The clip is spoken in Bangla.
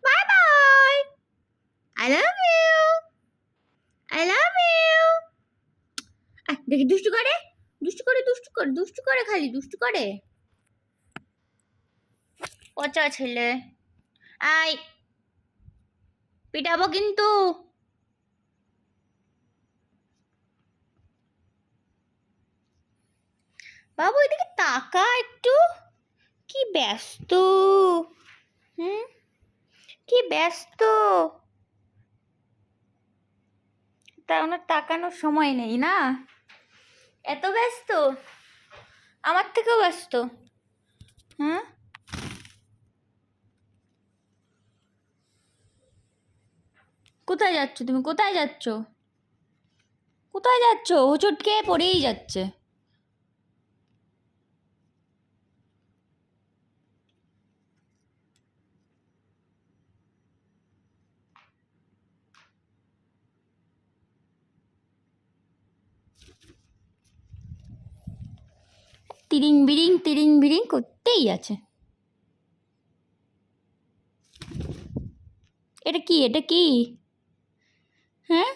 By bye. I love you, I love you. দেখি দুষ্টু করে, দুষ্টু করে, দুষ্টু করে, দুষ্টু করে, খালি দুষ্টু করে। পচা ছেলে। আই পিটাবো কিন্তু। বাবু এদিকে তাকা একটু। কি ব্যস্ত। কি ব্যস্ত। তা ওনার তাকানোর সময় নেই না, এত ব্যস্ত, আমার থেকেও ব্যস্ত। কোথায় যাচ্ছ তুমি, কোথায় যাচ্ছ, কোথায় যাচ্ছ? হোঁচট খেয়ে পড়েই যাচ্ছে। তিরিং বিরিং করতেই আছে। এটা কি, এটা কি? হ্যাঁ